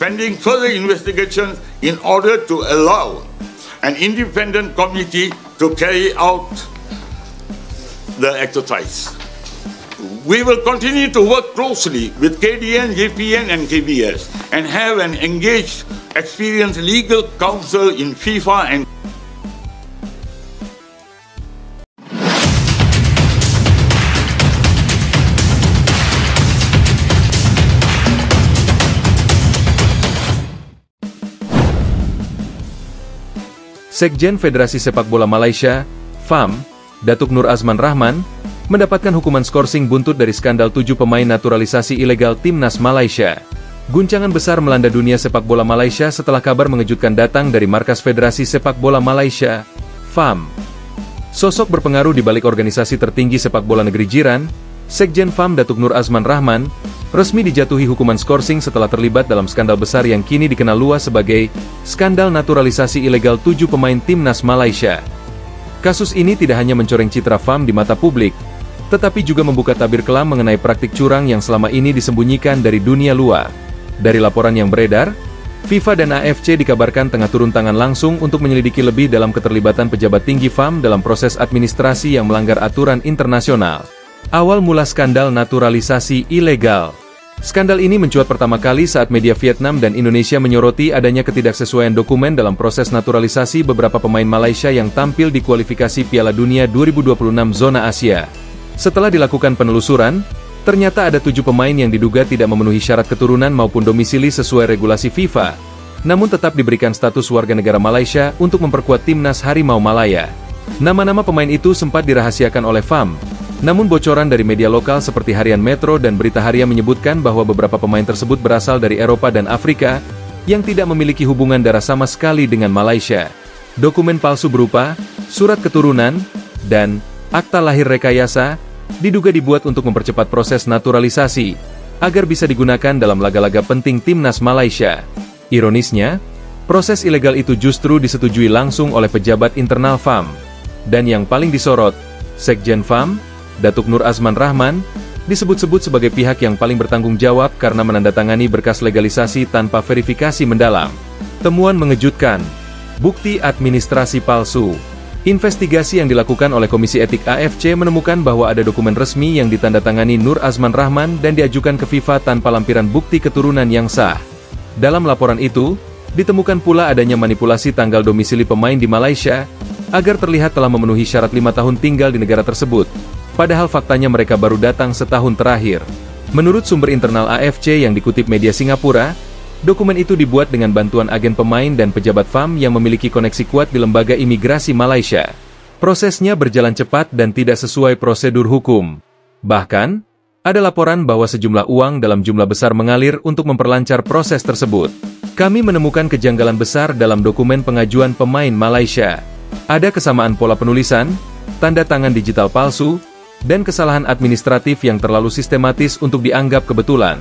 pending further investigations in order to allow an independent committee to carry out the exercise. We will continue to work closely with KDN, JPN, and KBS and have an engaged, experienced legal counsel in FIFA and Sekjen Federasi Sepak Bola Malaysia, FAM, Datuk Nur Azman Rahman, mendapatkan hukuman skorsing buntut dari skandal 7 pemain naturalisasi ilegal Timnas Malaysia. Guncangan besar melanda dunia sepak bola Malaysia setelah kabar mengejutkan datang dari markas Federasi Sepak Bola Malaysia, FAM. Sosok berpengaruh di balik organisasi tertinggi sepak bola negeri jiran, Sekjen FAM Datuk Nur Azman Rahman, resmi dijatuhi hukuman skorsing setelah terlibat dalam skandal besar yang kini dikenal luas sebagai skandal naturalisasi ilegal 7 pemain Timnas Malaysia. Kasus ini tidak hanya mencoreng citra FAM di mata publik, tetapi juga membuka tabir kelam mengenai praktik curang yang selama ini disembunyikan dari dunia luar. Dari laporan yang beredar, FIFA dan AFC dikabarkan tengah turun tangan langsung untuk menyelidiki lebih dalam keterlibatan pejabat tinggi FAM dalam proses administrasi yang melanggar aturan internasional. Awal mula skandal naturalisasi ilegal. Skandal ini mencuat pertama kali saat media Vietnam dan Indonesia menyoroti adanya ketidaksesuaian dokumen dalam proses naturalisasi beberapa pemain Malaysia yang tampil di kualifikasi Piala Dunia 2026 zona Asia. Setelah dilakukan penelusuran, ternyata ada 7 pemain yang diduga tidak memenuhi syarat keturunan maupun domisili sesuai regulasi FIFA, namun tetap diberikan status warga negara Malaysia untuk memperkuat timnas Harimau Malaya. Nama-nama pemain itu sempat dirahasiakan oleh FAM. Namun bocoran dari media lokal seperti Harian Metro dan Berita Harian menyebutkan bahwa beberapa pemain tersebut berasal dari Eropa dan Afrika, yang tidak memiliki hubungan darah sama sekali dengan Malaysia. Dokumen palsu berupa surat keturunan dan akta lahir rekayasa diduga dibuat untuk mempercepat proses naturalisasi, agar bisa digunakan dalam laga-laga penting timnas Malaysia. Ironisnya, proses ilegal itu justru disetujui langsung oleh pejabat internal FAM. Dan yang paling disorot, Sekjen FAM, Datuk Nur Azman Rahman, disebut-sebut sebagai pihak yang paling bertanggung jawab karena menandatangani berkas legalisasi tanpa verifikasi mendalam. Temuan mengejutkan. Bukti administrasi palsu. Investigasi yang dilakukan oleh Komisi Etik AFC menemukan bahwa ada dokumen resmi yang ditandatangani Nur Azman Rahman dan diajukan ke FIFA tanpa lampiran bukti keturunan yang sah. Dalam laporan itu, ditemukan pula adanya manipulasi tanggal domisili pemain di Malaysia, agar terlihat telah memenuhi syarat 5 tahun tinggal di negara tersebut. Padahal faktanya mereka baru datang setahun terakhir. Menurut sumber internal AFC yang dikutip media Singapura, dokumen itu dibuat dengan bantuan agen pemain dan pejabat FAM yang memiliki koneksi kuat di lembaga imigrasi Malaysia. Prosesnya berjalan cepat dan tidak sesuai prosedur hukum. Bahkan, ada laporan bahwa sejumlah uang dalam jumlah besar mengalir untuk memperlancar proses tersebut. Kami menemukan kejanggalan besar dalam dokumen pengajuan pemain Malaysia. Ada kesamaan pola penulisan, tanda tangan digital palsu, dan kesalahan administratif yang terlalu sistematis untuk dianggap kebetulan.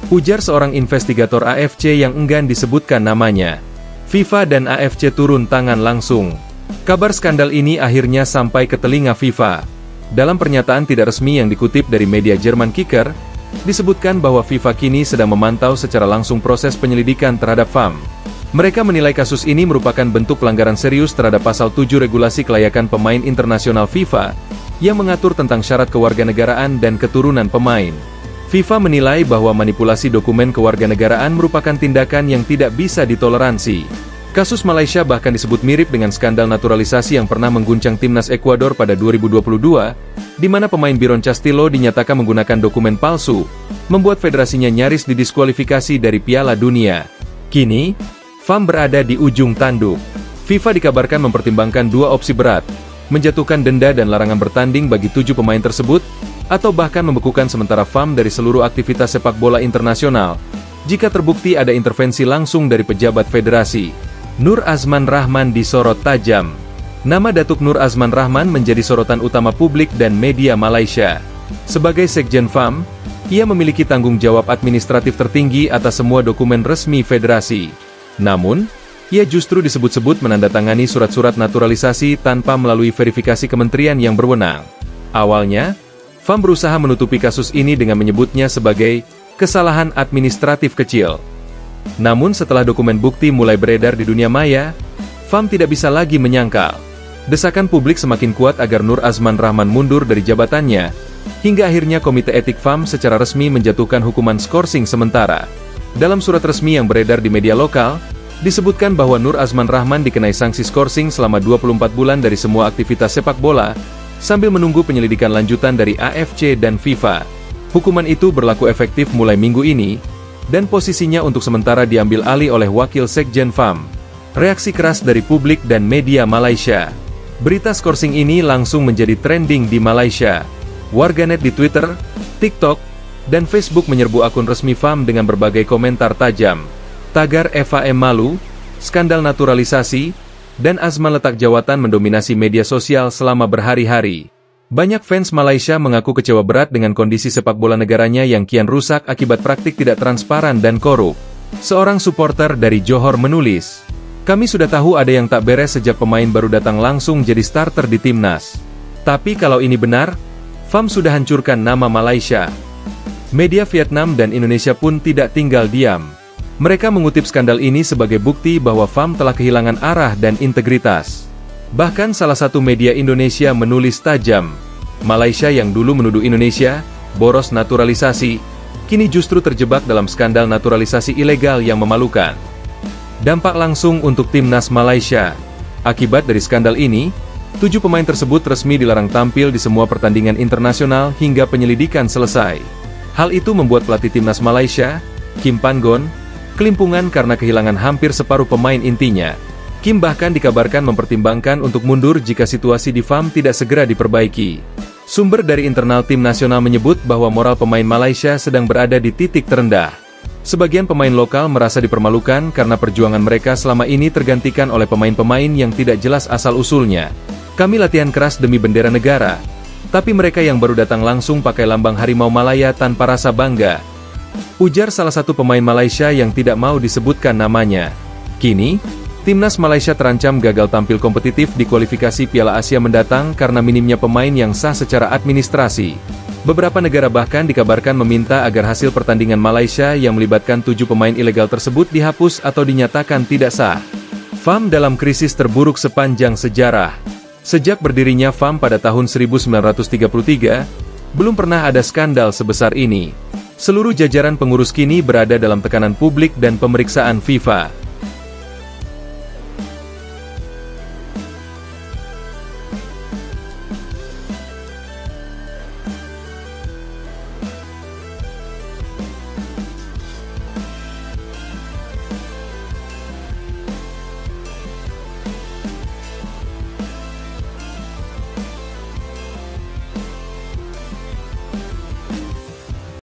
Ujar seorang investigator AFC yang enggan disebutkan namanya. FIFA dan AFC turun tangan langsung. Kabar skandal ini akhirnya sampai ke telinga FIFA. Dalam pernyataan tidak resmi yang dikutip dari media Jerman Kicker, disebutkan bahwa FIFA kini sedang memantau secara langsung proses penyelidikan terhadap FAM. Mereka menilai kasus ini merupakan bentuk pelanggaran serius terhadap pasal 7 regulasi kelayakan pemain internasional FIFA, yang mengatur tentang syarat kewarganegaraan dan keturunan pemain. FIFA menilai bahwa manipulasi dokumen kewarganegaraan merupakan tindakan yang tidak bisa ditoleransi. Kasus Malaysia bahkan disebut mirip dengan skandal naturalisasi yang pernah mengguncang timnas Ekuador pada 2022, di mana pemain Byron Castillo dinyatakan menggunakan dokumen palsu, membuat federasinya nyaris didiskualifikasi dari Piala Dunia. Kini, FAM berada di ujung tanduk. FIFA dikabarkan mempertimbangkan 2 opsi berat, menjatuhkan denda dan larangan bertanding bagi 7 pemain tersebut, atau bahkan membekukan sementara FAM dari seluruh aktivitas sepak bola internasional, jika terbukti ada intervensi langsung dari pejabat federasi. Nur Azman Rahman disorot tajam. Nama Datuk Nur Azman Rahman menjadi sorotan utama publik dan media Malaysia. Sebagai Sekjen FAM, ia memiliki tanggung jawab administratif tertinggi atas semua dokumen resmi federasi. Namun, ia justru disebut-sebut menandatangani surat-surat naturalisasi tanpa melalui verifikasi kementerian yang berwenang. Awalnya, FAM berusaha menutupi kasus ini dengan menyebutnya sebagai kesalahan administratif kecil. Namun setelah dokumen bukti mulai beredar di dunia maya, FAM tidak bisa lagi menyangkal. Desakan publik semakin kuat agar Nur Azman Rahman mundur dari jabatannya, hingga akhirnya Komite Etik FAM secara resmi menjatuhkan hukuman skorsing sementara. Dalam surat resmi yang beredar di media lokal, disebutkan bahwa Nur Azman Rahman dikenai sanksi skorsing selama 24 bulan dari semua aktivitas sepak bola, sambil menunggu penyelidikan lanjutan dari AFC dan FIFA. Hukuman itu berlaku efektif mulai minggu ini, dan posisinya untuk sementara diambil alih oleh Wakil Sekjen FAM. Reaksi keras dari publik dan media Malaysia. Berita skorsing ini langsung menjadi trending di Malaysia. Warganet di Twitter, TikTok, dan Facebook menyerbu akun resmi FAM dengan berbagai komentar tajam. Tagar Eva M. malu, skandal naturalisasi, dan Azman letak jawatan mendominasi media sosial selama berhari-hari. Banyak fans Malaysia mengaku kecewa berat dengan kondisi sepak bola negaranya yang kian rusak akibat praktik tidak transparan dan korup. Seorang supporter dari Johor menulis, "Kami sudah tahu ada yang tak beres sejak pemain baru datang langsung jadi starter di timnas. Tapi kalau ini benar, FAM sudah hancurkan nama Malaysia." Media Vietnam dan Indonesia pun tidak tinggal diam. Mereka mengutip skandal ini sebagai bukti bahwa FAM telah kehilangan arah dan integritas. Bahkan salah satu media Indonesia menulis tajam, Malaysia yang dulu menuduh Indonesia boros naturalisasi, kini justru terjebak dalam skandal naturalisasi ilegal yang memalukan. Dampak langsung untuk timnas Malaysia. Akibat dari skandal ini, 7 pemain tersebut resmi dilarang tampil di semua pertandingan internasional hingga penyelidikan selesai. Hal itu membuat pelatih timnas Malaysia, Kim Pan-gon, kelimpungan karena kehilangan hampir separuh pemain intinya. Kim bahkan dikabarkan mempertimbangkan untuk mundur jika situasi di FAM tidak segera diperbaiki. Sumber dari internal tim nasional menyebut bahwa moral pemain Malaysia sedang berada di titik terendah. Sebagian pemain lokal merasa dipermalukan karena perjuangan mereka selama ini tergantikan oleh pemain-pemain yang tidak jelas asal-usulnya. "Kami latihan keras demi bendera negara, tapi mereka yang baru datang langsung pakai lambang Harimau Malaya tanpa rasa bangga," ujar salah satu pemain Malaysia yang tidak mau disebutkan namanya. Kini, timnas Malaysia terancam gagal tampil kompetitif di kualifikasi Piala Asia mendatang karena minimnya pemain yang sah secara administrasi. Beberapa negara bahkan dikabarkan meminta agar hasil pertandingan Malaysia yang melibatkan 7 pemain ilegal tersebut dihapus atau dinyatakan tidak sah. FAM dalam krisis terburuk sepanjang sejarah. Sejak berdirinya FAM pada tahun 1933, belum pernah ada skandal sebesar ini. Seluruh jajaran pengurus kini berada dalam tekanan publik dan pemeriksaan FIFA.